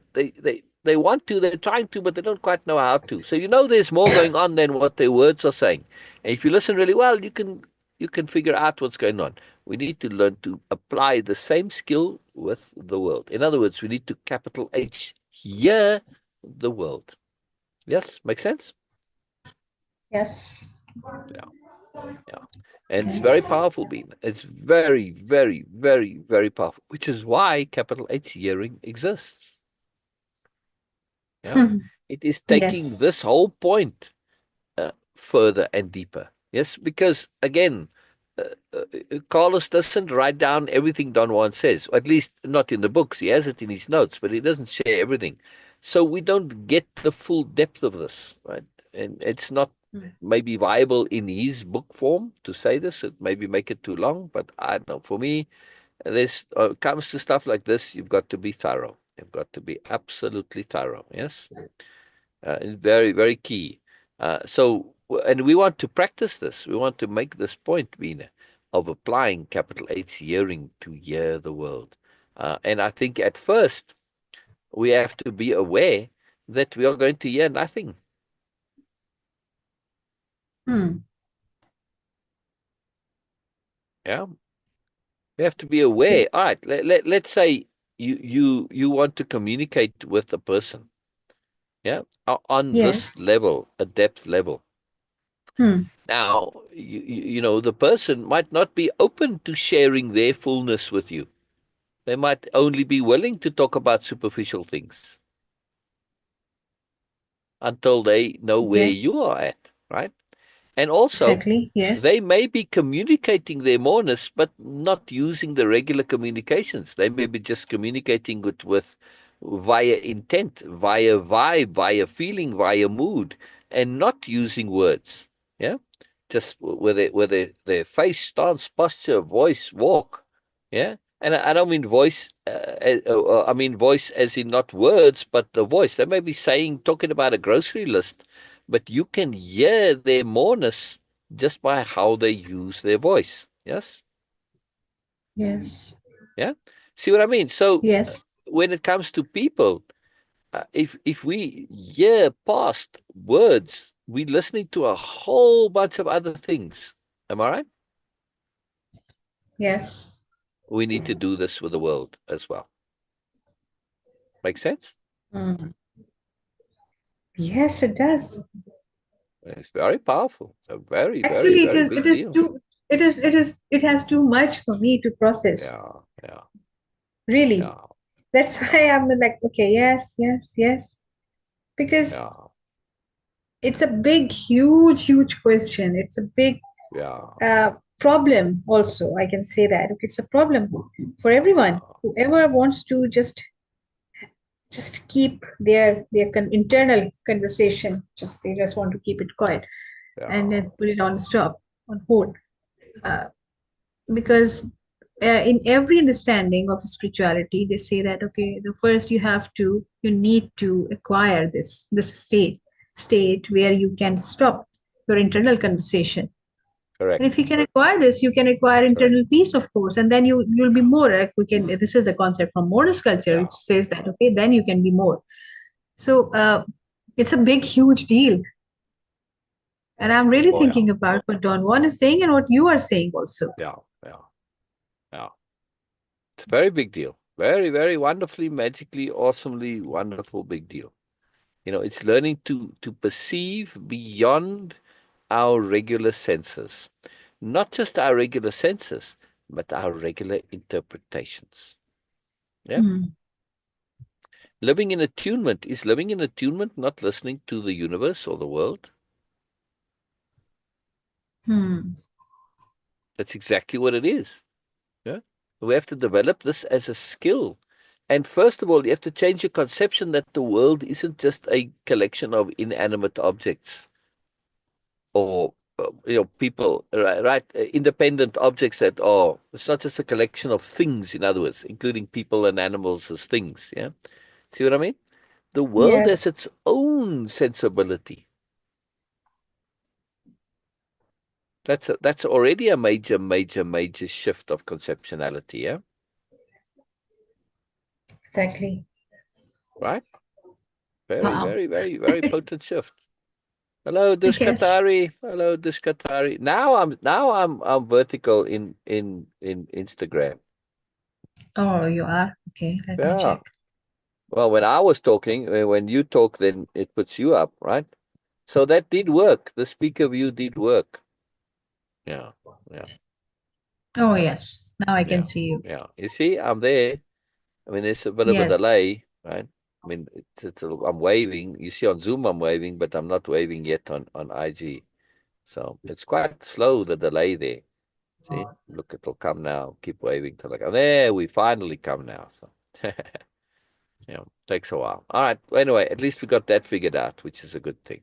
they want to, they're trying to, but they don't quite know how to. So there's more going on than what their words are saying. And if you listen really well, you can figure out what's going on. We need to learn to apply the same skill with the world. In other words, we need to capital H hear the world. Yes, makes sense? Yes. Yeah, yeah. And it's very Yes. powerful, Bean. It's very, very, very, very powerful, which is why capital H hearing exists. Yeah. It is taking Yes. this whole point further and deeper. Yes, because again, uh, Carlos doesn't write down everything Don Juan says, or at least not in the books. He has it in his notes, but he doesn't share everything. So we don't get the full depth of this, right? And it's not Mm. maybe viable in his book form to say this. It maybe make it too long, but I don't know. For me, this comes to stuff like this, you've got to be thorough. You've got to be absolutely thorough. Yes. It's very, very key. And we want to practice this. We want to make this point, Bina, of applying capital H hearing to hear the world. And I think at first we have to be aware that we are going to hear nothing. Mm. Yeah, we have to be aware. All right, let's say you want to communicate with a person. Yeah, on this Yes. level, a depth level. Mm. Now, the person might not be open to sharing their fullness with you. They might only be willing to talk about superficial things until they know where Yeah. you are at, right? And also, Exactly. Yes. they may be communicating their moreness, but not using the regular communications. They may be just communicating it with via intent, via vibe, via feeling, via mood, and not using words. Yeah, just with their face, stance, posture, voice, walk. Yeah, and I don't mean voice. I mean voice as in not words, but the voice. They may be saying, talking about a grocery list, but you can hear their moreness just by how they use their voice. Yes. Yes. Yeah. See what I mean? So Yes. when it comes to people, if we hear past words, we're listening to a whole bunch of other things. Am I right? Yes. We need to do this with the world as well. Make sense? Mm. Yes, it does. It's very powerful. It's a very, very, Actually, it very is. It big is deal. too. It is. It is. It has too much for me to process. Yeah, yeah, Really. yeah, That's why yeah, I'm like, okay, yes, yes, yes. Because yeah, it's a big, huge, huge question. It's a big yeah, problem. Also, I can say that it's a problem for everyone. yeah, Whoever wants to just keep their internal conversation. Just they just want to keep it quiet and yeah. then put it on stop on hold. Uh, because in every understanding of spirituality they say that okay, the first you need to acquire this state where you can stop your internal conversation, and if Correct, you can acquire this, you can acquire correct. internal peace, of course, and then you'll be Yeah, more like we can this is the concept from modernist culture yeah. which says that okay, then you can be more. So it's a big huge deal, and I'm really Oh, yeah, thinking about what Don Juan is saying and what you are saying also. yeah, yeah, yeah. It's a very big deal. Very, very wonderfully, magically, awesomely, wonderful big deal. It's learning to perceive beyond our regular senses. Not just our regular senses, but our regular interpretations. Yeah. Hmm. Living in attunement is living in attunement, not listening to the universe or the world. Hmm. That's exactly what it is. Yeah. We have to develop this as a skill. And first of all, you have to change your conception that the world isn't just a collection of inanimate objects or people, right, independent objects that are. It's not just a collection of things, in other words, including people and animals as things. Yeah. See what I mean? The world has Yes, its own sensibility. That's already a major, major, major shift of conceptuality. Yeah. exactly. Right. Very, Wow. very, very, very potent shift. Hello, Yes. Dushkatari. Hello, Dushkatari. Now I'm vertical in Instagram. Oh, you are? Okay, let me Yeah. check. Well, when I was talking, when you talk, then it puts you up, right? So that did work. The speaker view did work. Yeah. Yeah. Oh, yes. Now I can Yeah. see you. Yeah. You see, I'm there. I mean, there's a bit of a Yes. delay, right? I mean, I'm waving. You see on Zoom, I'm waving, but I'm not waving yet on IG. So it's quite slow, the delay there. See, look, it'll come now. Keep waving till like, there we finally come now. So, takes a while. All right. Well, anyway, at least we got that figured out, which is a good thing.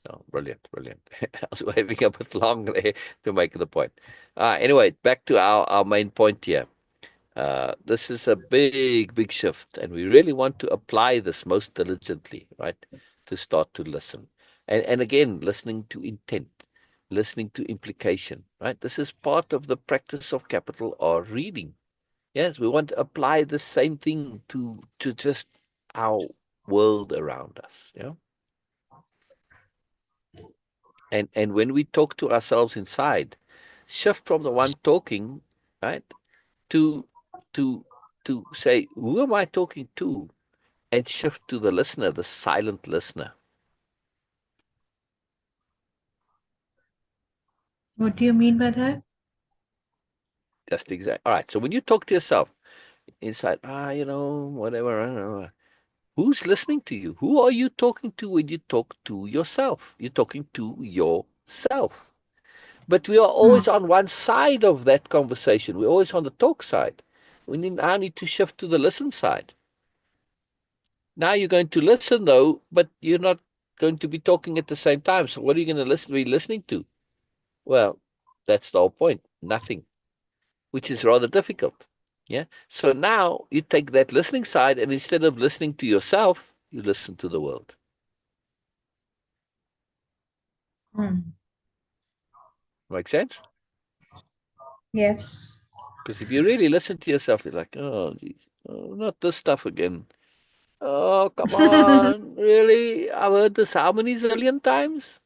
So brilliant, brilliant. I was waving a bit long there to make the point. Anyway, back to our main point here. This is a big, big shift, and we really want to apply this most diligently, right? To start to listen. And again, listening to intent, listening to implication, right? This is part of the practice of capital R reading. Yes, we want to apply the same thing to just our world around us. Yeah. And when we talk to ourselves inside, shift from the one talking, right, to to to say, who am I talking to? And shift to the listener, the silent listener. What do you mean by that? Just exact. All right. So when you talk to yourself inside, whatever, I don't know. Who's listening to you? Who are you talking to when you talk to yourself? You're talking to yourself. But we are Hmm. always on one side of that conversation. We're always on the talk side. We now need to shift to the listen side. Now you're going to listen though, but you're not going to be talking at the same time. So what are you going to be listening to? Well, that's the whole point. Nothing, which is rather difficult. Yeah. So now you take that listening side, and instead of listening to yourself, you listen to the world. Hmm. Make sense? Yes. Because if you really listen to yourself, you're like, oh, geez, oh, not this stuff again. Oh, come on. Really? I've heard this how many zillion times?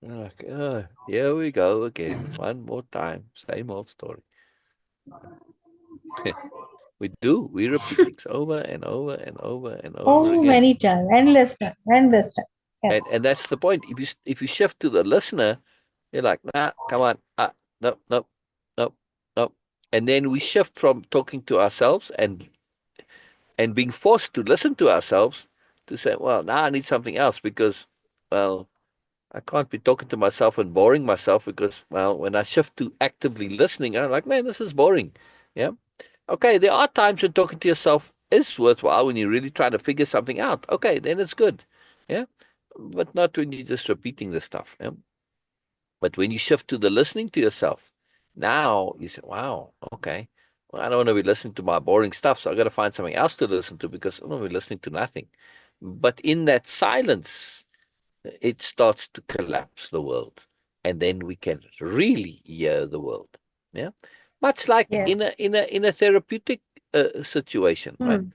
Like, oh, here we go again. One more time. Same old story. We do. We repeat things over and over and over and over Oh, again. many times, endless time, endless time. Yes. And that's the point. If you shift to the listener, you're like, nah, come on, no, no, no, no. And then we shift from talking to ourselves and being forced to listen to ourselves to say, well, now I need something else because, well, I can't be talking to myself and boring myself because, well, when I shift to actively listening, I'm like, man, this is boring. Yeah. Okay, there are times when talking to yourself is worthwhile when you're really trying to figure something out. Okay, then it's good. Yeah. But not when you're just repeating the stuff. Yeah. But when you shift to the listening to yourself, now you say, wow, okay. Well, I don't want to be listening to my boring stuff, so I got to find something else to listen to because I'm going to be listening to nothing. But in that silence, it starts to collapse the world. And then we can really hear the world. Yeah. Much like Yes. in a therapeutic situation, right? Hmm.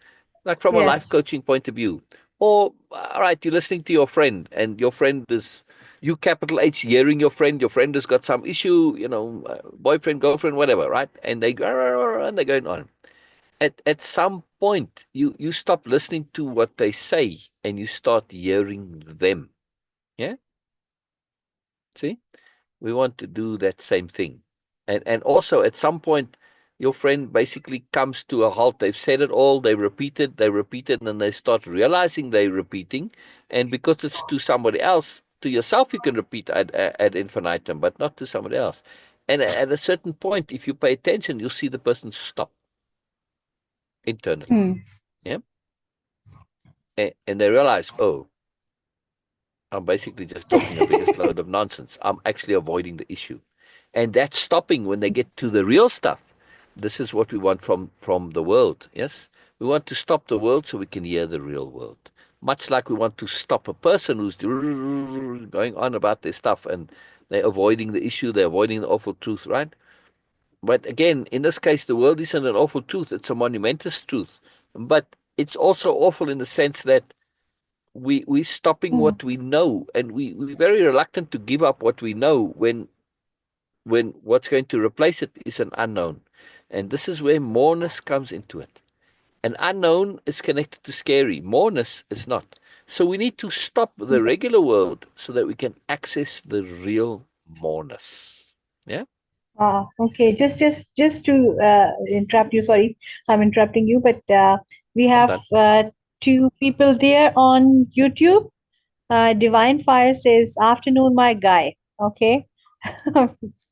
Like from a life Yes. coaching point of view. Or, all right, you're listening to your friend, and your friend is, you capital H, hearing your friend has got some issue, boyfriend, girlfriend, whatever, right? And they go, and they're going on. At some point, you stop listening to what they say and you start hearing them. Yeah? See? We want to do that same thing. And also at some point your friend basically comes to a halt. They've said it all, they repeated, and then they start realizing they're repeating. And because it's to somebody else, to yourself you can repeat ad infinitum, but not to somebody else. And at a certain point, if you pay attention, you'll see the person stop internally. Hmm. Yeah. And they realize, oh, I'm basically just talking the biggest load of nonsense. I'm actually avoiding the issue. And that's stopping when they get to the real stuff. This is what we want from the world. Yes, we want to stop the world so we can hear the real world. Much like we want to stop a person who's going on about their stuff and they're avoiding the issue, they're avoiding the awful truth, right? But again, in this case, the world isn't an awful truth; it's a monumentous truth. But it's also awful in the sense that we stopping Hmm. what we know, and we're very reluctant to give up what we know when what's going to replace it is an unknown. And this is where moreness comes into it. An unknown is connected to scary. Moreness is not. So we need to stop the Yes. regular world so that we can access the real moreness. Yeah? Okay. Just to interrupt you. Sorry, I'm interrupting you, but we I'm have done. two people there on YouTube. Divine Fire says, "Afternoon, my guy." Okay.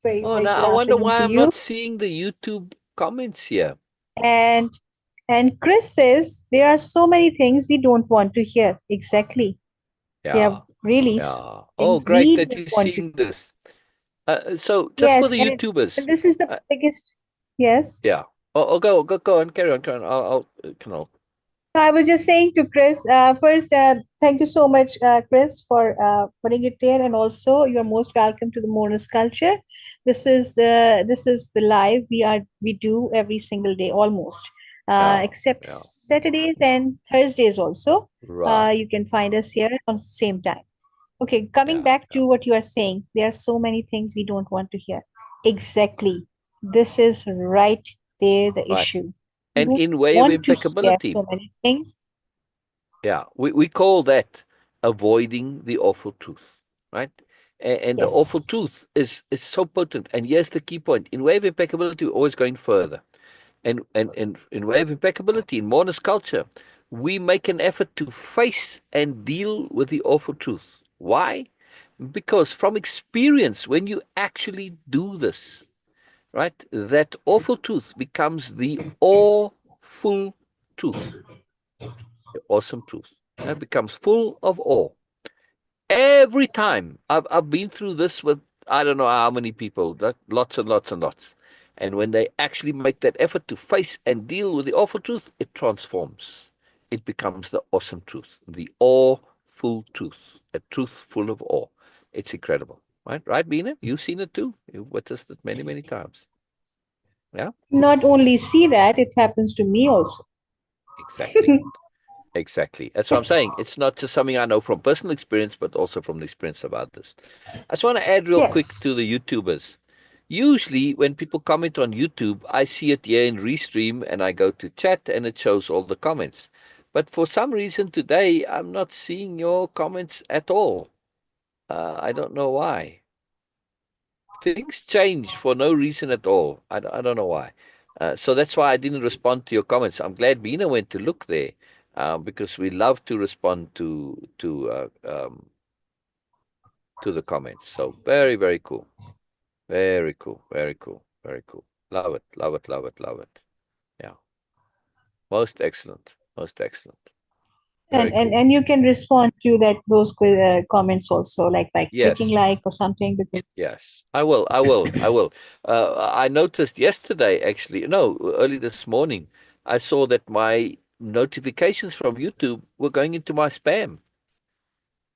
Very, Oh, very now good I wonder afternoon why to I'm you. not seeing the YouTube comments here. And Chris says there are so many things we don't want to hear. Exactly. There are Yeah. really so Yeah. many Oh, things great we that don't you're want to. seeing this. So just for Yes, the and YouTubers, this is the uh, biggest. Yes. yeah. Oh, go on, carry on, carry on. I'll. No, I was just saying to Chris, first, thank you so much, Chris, for putting it there, and also you're most welcome to the Mourners Culture. This is the live we do every single day almost, Yeah, except yeah, Saturdays and Thursdays also. right. You can find us here on the same time. Okay, coming Yeah, back yeah, to what you are saying, there are so many things we don't want to hear. Exactly. This is right there the right. issue. We And don't in way of want to hear impeccability, so many things. yeah, we call that avoiding the awful truth, right? And the awful Yes. truth is so potent. And here's the key point: in way of impeccability, we're always going further. And in way of impeccability, in mourners culture, we make an effort to face and deal with the awful truth. Why? Because from experience, when you actually do this, right, that awful truth becomes the awful truth, the awesome truth. And it becomes full of awe. Every time I've been through this with I don't know how many people, lots and lots and lots. And when they actually make that effort to face and deal with the awful truth, it transforms. It becomes the awesome truth, the awful truth, a truth full of awe. It's incredible. Right, Bina? You've seen it too. You've witnessed it many, many times. Yeah, Not only see that, it happens to me also. exactly. Exactly. That's what I'm saying. It's not just something I know from personal experience, but also from the experience of others. I just want to add real quick Yes. to the YouTubers. Usually, when people comment on YouTube, I see it here in Restream and I go to chat and it shows all the comments. But for some reason today, I'm not seeing your comments at all. I don't know why. Things change for no reason at all. I don't know why. So that's why I didn't respond to your comments. I'm glad Bina went to look there because we love to respond to the comments. So very, very cool. Very cool. Very cool. Very cool. Love it. Love it. Love it. Love it. Yeah. Most excellent. Most excellent. Very cool. And you can respond to that those comments also, like by clicking Yes. like or something, because Yes, I will. I will. I will. I noticed yesterday, actually, no, early this morning, I saw that my notifications from YouTube were going into my spam.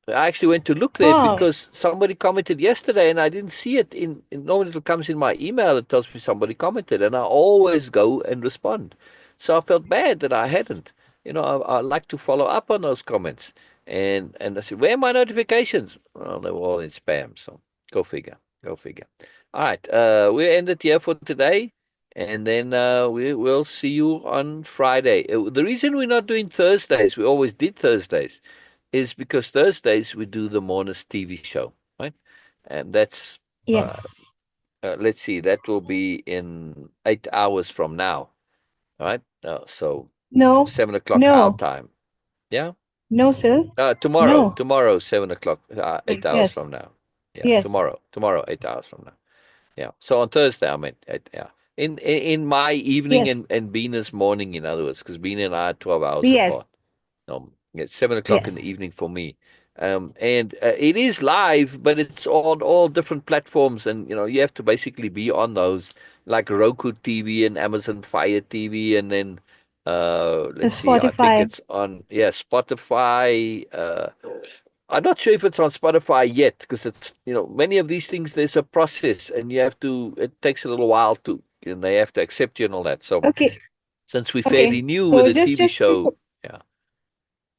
I actually went to look there wow. because somebody commented yesterday and I didn't see it normally it comes in my email. It tells me somebody commented and I always go and respond. So I felt bad that I hadn't. I like to follow up on those comments. And I said, where are my notifications? Well, they were all in spam. So go figure. Go figure. All right. We ended here for today. And then we will see you on Friday. The reason we're not doing Thursdays, we always did Thursdays is because Thursdays we do the Mourners TV show, right? And that's uh, Yes. let's see, that will be in 8 hours from now, right? So No. 7 o'clock our No. time. Yeah. No, sir. Tomorrow, No. tomorrow, 7 o'clock, 8 hours Yes. from now. Yeah, Yes. tomorrow, 8 hours from now. Yeah. So on Thursday, I meant, yeah. In my evening Yes. and Bina's morning, in other words, because Bina and I are 12 hours apart. Yes. It's 7 o'clock in the Yes. evening for me. And it is live, but it's on all different platforms, and you have to basically be on those, like Roku TV and Amazon Fire TV, and then let's see, I think Spotify. it's on Spotify. I'm not sure if it's on Spotify yet, because it's many of these things there's a process, and it takes a little while and they have to accept you and all that. So Okay. since we're fairly Okay. new with So the TV just show, yeah,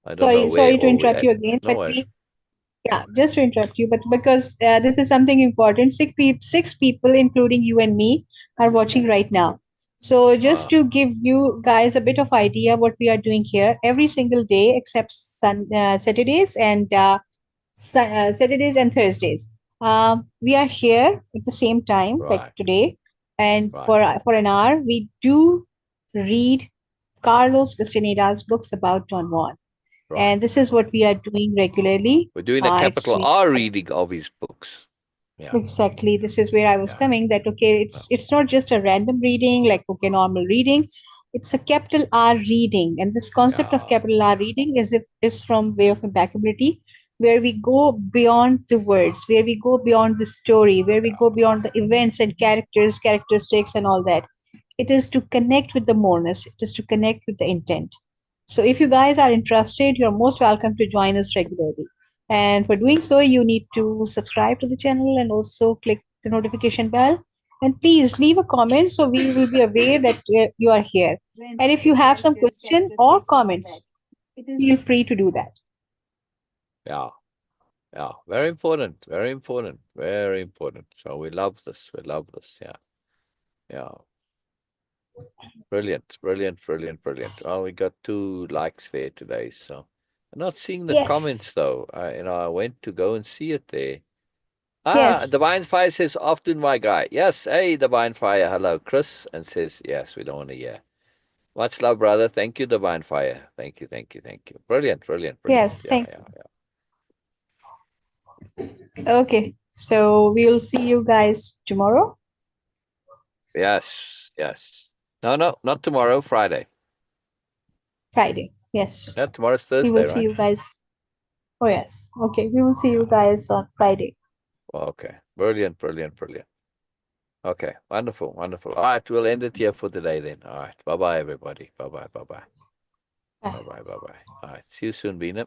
I don't know sorry, where sorry to all we're interrupt at. you again, No but worries. yeah, just to interrupt you, but because this is something important, six people, including you and me, are watching right now. So just Uh, to give you guys a bit of idea what we are doing here, every single day except Saturdays and Saturdays and Thursdays, we are here at the same time, like right, today, and right. for an hour we do read Carlos Castaneda's books about Don Juan, Right. and this is what we are doing regularly. We're doing a It's capital we R reading of his books. Yeah, exactly, this is where I was yeah, coming, that okay, yeah, it's not just a random reading like okay normal reading, it's a capital R reading, and this concept of yeah, capital R reading is from way of impeccability, where we go beyond the words, where we go beyond the story, where we go yeah, beyond the events and characteristics and all that. It is to connect with the moreness, it is to connect with the intent. So if you guys are interested, you're most welcome to join us regularly. And for doing so, you need to subscribe to the channel and also click the notification bell. And please leave a comment so we will be aware that you are here. And if you have some question or comments, feel free to do that. yeah, yeah. Very important. Very important. Very important. So we love this. We love this. Yeah, yeah. Brilliant. Brilliant. Brilliant. Brilliant. Well, we got 2 likes there today. So I'm not seeing the comments Yes. though. I went to go and see it there. Divine Yes. Fire says, often my guy. Yes. Hey, Divine Fire. Hello, Chris. And says, yes, we don't want to hear. Much love, brother. Thank you, Divine Fire. Thank you, thank you, thank you. Brilliant, brilliant, brilliant. Yes. Yeah, Thank yeah, yeah. you. Okay. So we'll see you guys tomorrow. Yes, yes. No, no, not tomorrow, Friday. Friday. Yes. Yeah, tomorrow's We will Thursday, see right? you guys. Oh, yes. Okay. We will see you Yeah. guys on Friday. Okay. Brilliant, brilliant, brilliant. Okay. Wonderful, wonderful. All right, we'll end it here for today then. All right. Bye bye, everybody. Bye bye, bye bye. Bye. Bye bye, bye bye. All right. See you soon, Bina.